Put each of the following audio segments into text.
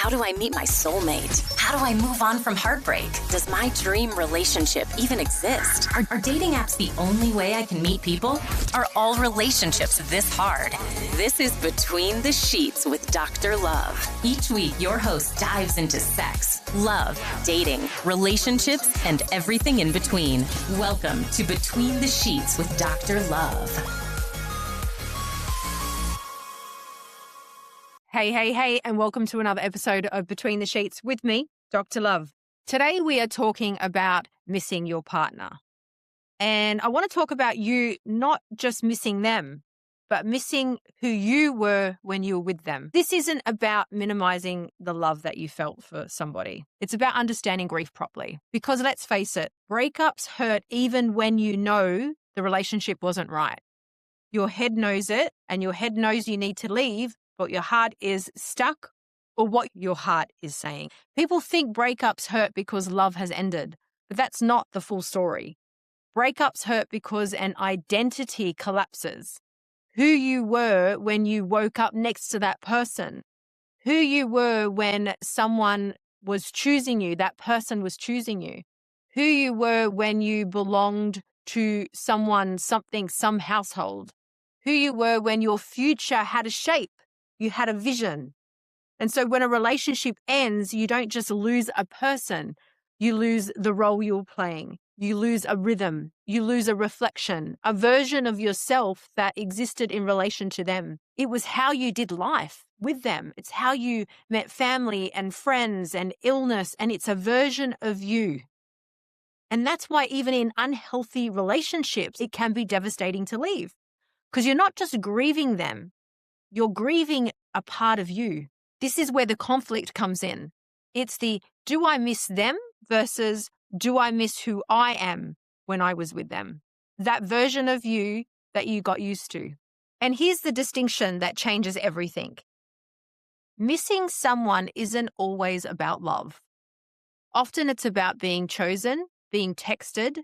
How do I meet my soulmate? How do I move on from heartbreak? Does my dream relationship even exist? Are dating apps the only way I can meet people? Are all relationships this hard? This is Between the Sheets with Dr. Love. Each week, your host dives into sex, love, dating, relationships, and everything in between. Welcome to Between the Sheets with Dr. Love. Hey, and welcome to another episode of Between the Sheets with me, Dr. Love. Today we are talking about missing your partner. And I want to talk about you not just missing them, but missing who you were when you were with them. This isn't about minimizing the love that you felt for somebody. It's about understanding grief properly. Because let's face it, breakups hurt even when you know the relationship wasn't right. Your head knows it, and your head knows you need to leave, but your heart is stuck, or what your heart is saying. People think breakups hurt because love has ended, but that's not the full story. Breakups hurt because an identity collapses. Who you were when you woke up next to that person, who you were when someone was choosing you, that person was choosing you, who you were when you belonged to someone, something, some household, who you were when your future had a shape. You had a vision. And so when a relationship ends, you don't just lose a person. You lose the role you're playing. You lose a rhythm. You lose a reflection, a version of yourself that existed in relation to them. It was how you did life with them. It's how you met family and friends and illness, and it's a version of you. And that's why even in unhealthy relationships, it can be devastating to leave because you're not just grieving them. You're grieving a part of you. This is where the conflict comes in. It's the, do I miss them versus do I miss who I am when I was with them? That version of you that you got used to. And here's the distinction that changes everything. Missing someone isn't always about love. Often it's about being chosen, being texted,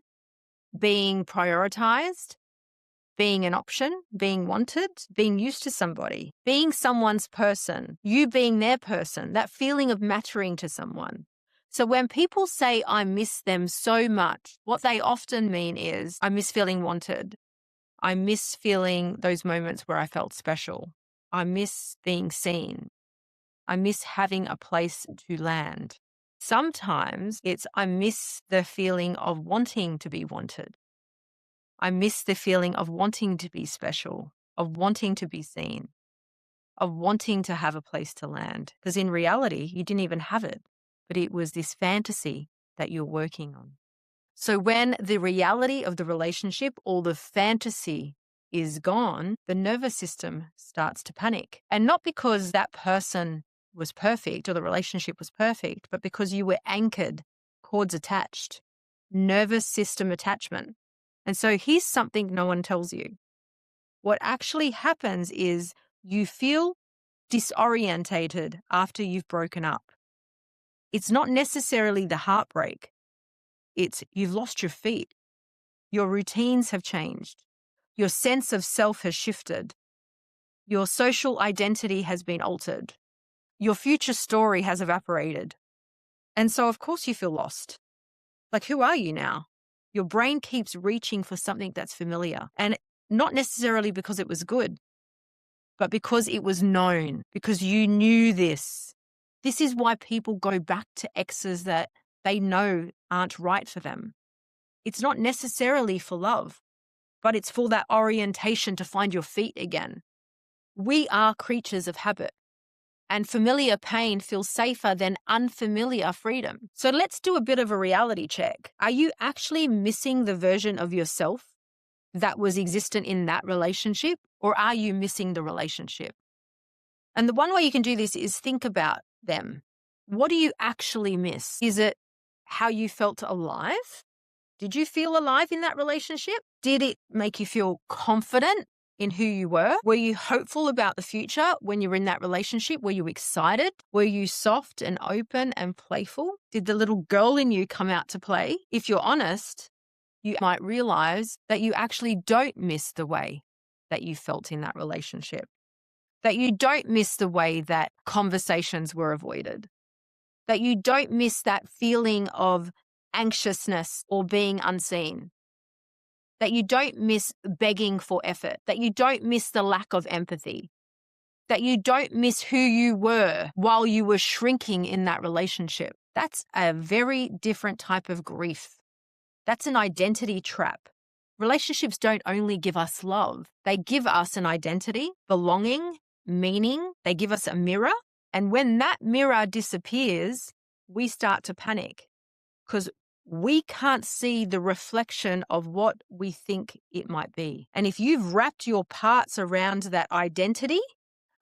being prioritized, being an option, being wanted, being used to somebody, being someone's person, you being their person, that feeling of mattering to someone. So when people say, I miss them so much, what they often mean is, I miss feeling wanted. I miss feeling those moments where I felt special. I miss being seen. I miss having a place to land. Sometimes it's, I miss the feeling of wanting to be wanted. I miss the feeling of wanting to be special, of wanting to be seen, of wanting to have a place to land. Because in reality, you didn't even have it, but it was this fantasy that you're working on. So when the reality of the relationship or the fantasy is gone, the nervous system starts to panic. And not because that person was perfect or the relationship was perfect, but because you were anchored, cords attached, nervous system attachment. And so here's something no one tells you. What actually happens is you feel disoriented after you've broken up. It's not necessarily the heartbreak. It's you've lost your feet. Your routines have changed. Your sense of self has shifted. Your social identity has been altered. Your future story has evaporated. And so, of course, you feel lost. Like, who are you now? Your brain keeps reaching for something that's familiar, and not necessarily because it was good, but because it was known, because you knew this. This is why people go back to exes that they know aren't right for them. It's not necessarily for love, but it's for that orientation to find your feet again. We are creatures of habit. And familiar pain feels safer than unfamiliar freedom. So let's do a bit of a reality check. Are you actually missing the version of yourself that was existent in that relationship, or are you missing the relationship? And the one way you can do this is think about them. What do you actually miss? Is it how you felt alive? Did you feel alive in that relationship? Did it make you feel confident in who you were? Were you hopeful about the future when you were in that relationship? Were you excited? Were you soft and open and playful? Did the little girl in you come out to play? If you're honest, you might realize that you actually don't miss the way that you felt in that relationship. that you don't miss the way that conversations were avoided, that you don't miss that feeling of anxiousness or being unseen, that you don't miss begging for effort, that you don't miss the lack of empathy, that you don't miss who you were while you were shrinking in that relationship. That's a very different type of grief. That's an identity trap. Relationships don't only give us love, they give us an identity, belonging, meaning. They give us a mirror. And when that mirror disappears, we start to panic because we can't see the reflection of what we think it might be. And if you've wrapped your parts around that identity,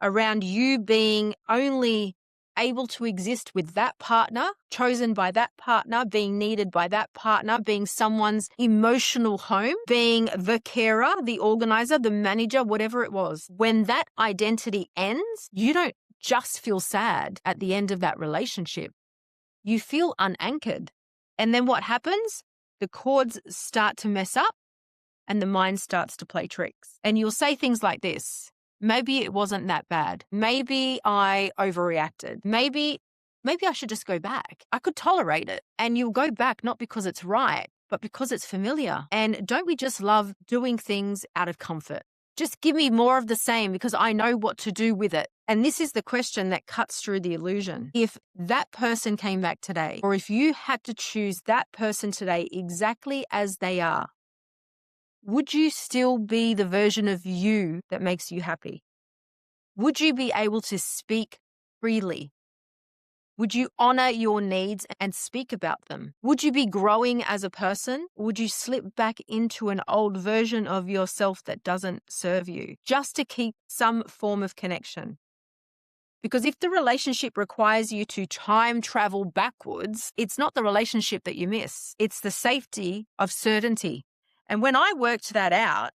around you being only able to exist with that partner, chosen by that partner, being needed by that partner, being someone's emotional home, being the carer, the organizer, the manager, whatever it was. When that identity ends, you don't just feel sad at the end of that relationship. You feel unanchored. And then what happens? The cords start to mess up and the mind starts to play tricks. And you'll say things like this. Maybe it wasn't that bad. Maybe I overreacted. Maybe I should just go back. I could tolerate it. And you'll go back not because it's right, but because it's familiar. And don't we just love doing things out of comfort? Just give me more of the same because I know what to do with it. And this is the question that cuts through the illusion. If that person came back today, or if you had to choose that person today exactly as they are, would you still be the version of you that makes you happy? Would you be able to speak freely? Would you honor your needs and speak about them? Would you be growing as a person? Would you slip back into an old version of yourself that doesn't serve you just to keep some form of connection? Because if the relationship requires you to time travel backwards, it's not the relationship that you miss. It's the safety of certainty. And when I worked that out,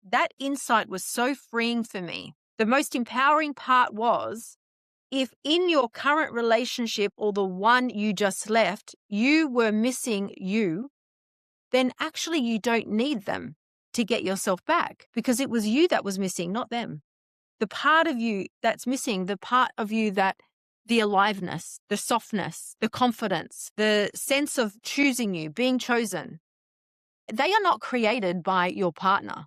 that insight was so freeing for me. The most empowering part was, if in your current relationship or the one you just left, you were missing you, then actually you don't need them to get yourself back because it was you that was missing, not them. The part of you that's missing, the part of you that the aliveness, the softness, the confidence, the sense of choosing you, being chosen, they are not created by your partner.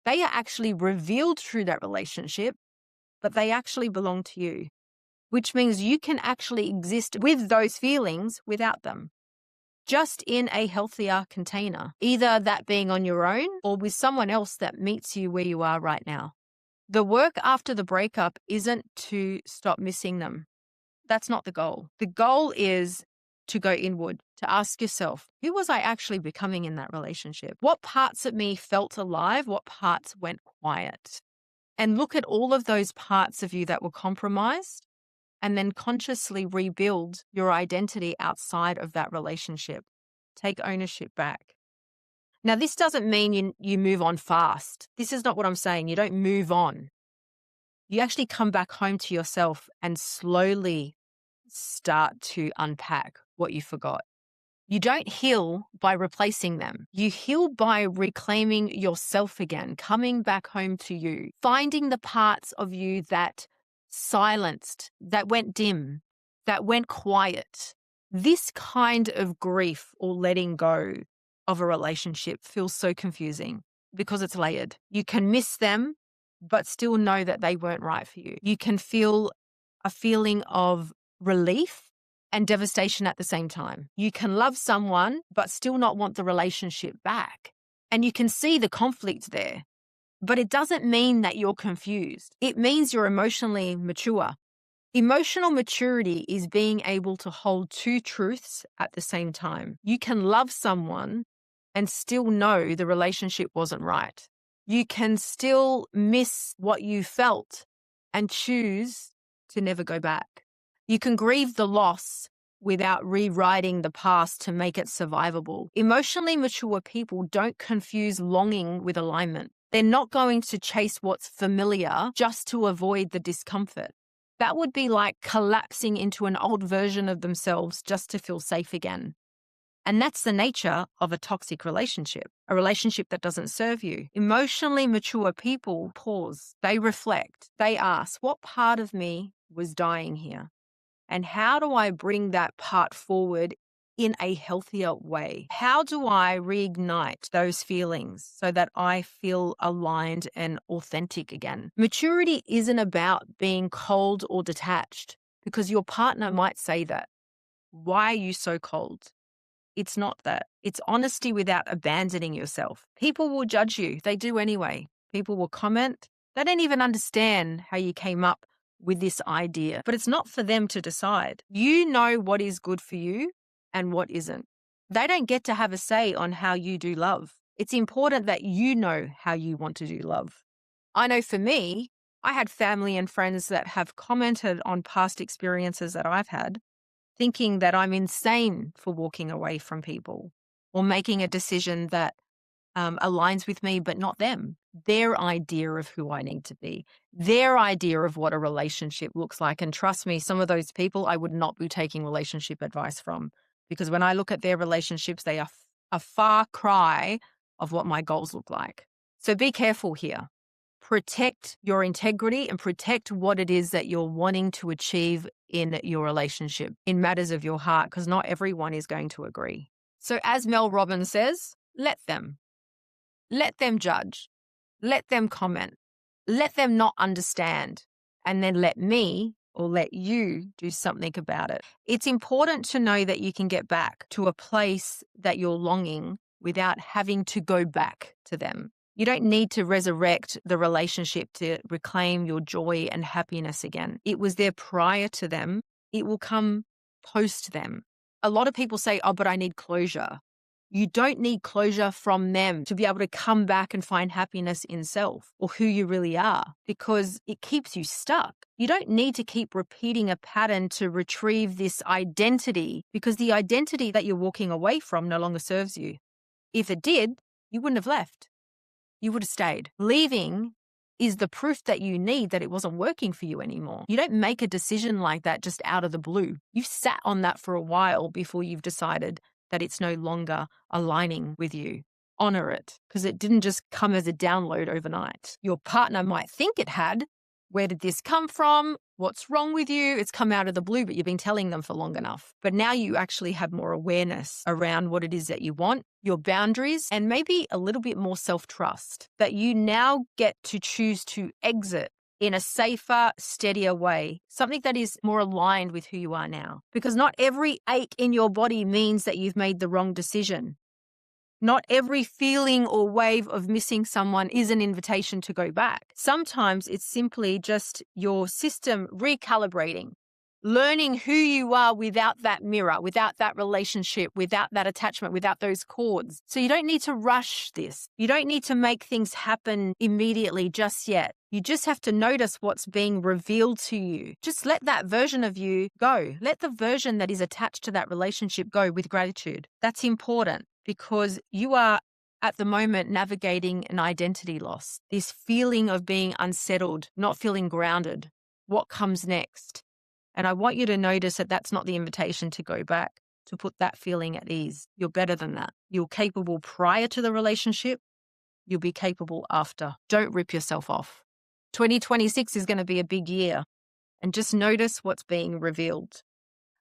They are actually revealed through that relationship, but they actually belong to you, which means you can actually exist with those feelings without them, just in a healthier container, either that being on your own or with someone else that meets you where you are right now. The work after the breakup isn't to stop missing them. That's not the goal. The goal is to go inward, to ask yourself, who was I actually becoming in that relationship? What parts of me felt alive? What parts went quiet? And look at all of those parts of you that were compromised and then consciously rebuild your identity outside of that relationship. Take ownership back. Now, this doesn't mean you move on fast. This is not what I'm saying. You don't move on. You actually come back home to yourself and slowly start to unpack what you forgot. You don't heal by replacing them. You heal by reclaiming yourself again, coming back home to you, finding the parts of you that silenced, that went dim, that went quiet. This kind of grief or letting go of a relationship feels so confusing because it's layered. You can miss them, but still know that they weren't right for you. You can feel a feeling of relief and devastation at the same time. You can love someone, but still not want the relationship back. And you can see the conflict there, but it doesn't mean that you're confused. It means you're emotionally mature. Emotional maturity is being able to hold two truths at the same time. You can love someone and still know the relationship wasn't right. You can still miss what you felt and choose to never go back. You can grieve the loss without rewriting the past to make it survivable. Emotionally mature people don't confuse longing with alignment. They're not going to chase what's familiar just to avoid the discomfort. That would be like collapsing into an old version of themselves just to feel safe again. And that's the nature of a toxic relationship, a relationship that doesn't serve you. Emotionally mature people pause, they reflect, they ask, what part of me was dying here? And how do I bring that part forward in a healthier way? How do I reignite those feelings so that I feel aligned and authentic again? Maturity isn't about being cold or detached, because your partner might say that. Why are you so cold? It's not that. It's honesty without abandoning yourself. People will judge you. They do anyway. People will comment. They don't even understand how you came up with this idea, but it's not for them to decide. You know what is good for you and what isn't. They don't get to have a say on how you do love. It's important that you know how you want to do love. I know for me, I had family and friends that have commented on past experiences that I've had, thinking that I'm insane for walking away from people or making a decision that aligns with me, but not them. Their idea of who I need to be, their idea of what a relationship looks like. And trust me, some of those people I would not be taking relationship advice from, because when I look at their relationships, they are a far cry of what my goals look like. So be careful here. Protect your integrity and protect what it is that you're wanting to achieve in your relationship, in matters of your heart, because not everyone is going to agree. So as Mel Robbins says, let them judge, let them comment, let them not understand, and then let me or let you do something about it. It's important to know that you can get back to a place that you're longing without having to go back to them. You don't need to resurrect the relationship to reclaim your joy and happiness again. It was there prior to them. It will come post them. A lot of people say, oh, but I need closure. You don't need closure from them to be able to come back and find happiness in self or who you really are, because it keeps you stuck. You don't need to keep repeating a pattern to retrieve this identity, because the identity that you're walking away from no longer serves you. If it did, you wouldn't have left. You would have stayed. Leaving is the proof that you need that it wasn't working for you anymore. You don't make a decision like that just out of the blue. You've sat on that for a while before you've decided that it's no longer aligning with you. Honor it, because it didn't just come as a download overnight. Your partner might think it had. Where did this come from? What's wrong with you? It's come out of the blue, but you've been telling them for long enough. But now you actually have more awareness around what it is that you want, your boundaries, and maybe a little bit more self-trust that you now get to choose to exit in a safer, steadier way, something that is more aligned with who you are now. Because not every ache in your body means that you've made the wrong decision. Not every feeling or wave of missing someone is an invitation to go back. Sometimes it's simply just your system recalibrating, learning who you are without that mirror, without that relationship, without that attachment, without those cords. So you don't need to rush this. You don't need to make things happen immediately just yet. You just have to notice what's being revealed to you. Just let that version of you go. Let the version that is attached to that relationship go with gratitude. That's important, because you are at the moment navigating an identity loss, this feeling of being unsettled, not feeling grounded. What comes next? And I want you to notice that that's not the invitation to go back, to put that feeling at ease. You're better than that. You're capable prior to the relationship. You'll be capable after. Don't rip yourself off. 2026 is going to be a big year, and just notice what's being revealed.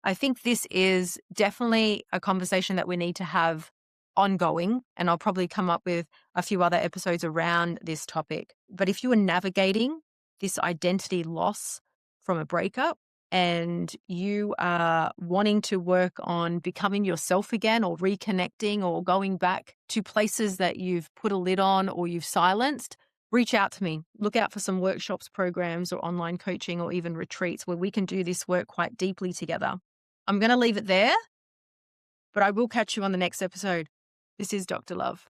I think this is definitely a conversation that we need to have ongoing, and I'll probably come up with a few other episodes around this topic. But if you are navigating this identity loss from a breakup and you are wanting to work on becoming yourself again, or reconnecting, or going back to places that you've put a lid on or you've silenced, reach out to me. Look out for some workshops, programs, or online coaching, or even retreats where we can do this work quite deeply together. I'm going to leave it there, but I will catch you on the next episode. This is Dr. Love.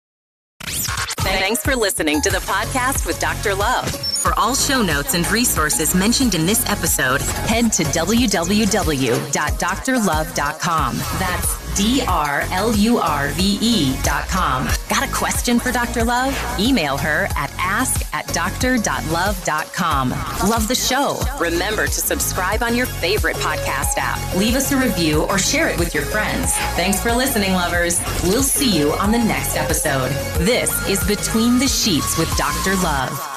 Thanks for listening to the podcast with Dr. Love. For all show notes and resources mentioned in this episode, head to www.drlove.com. That's drlurve.com. Got a question for Dr. Love? Email her at ask@dr.love.com. Love the show? Remember to subscribe on your favorite podcast app. Leave us a review or share it with your friends. Thanks for listening, lovers. We'll see you on the next episode. This is Between the Sheets with Dr. Love.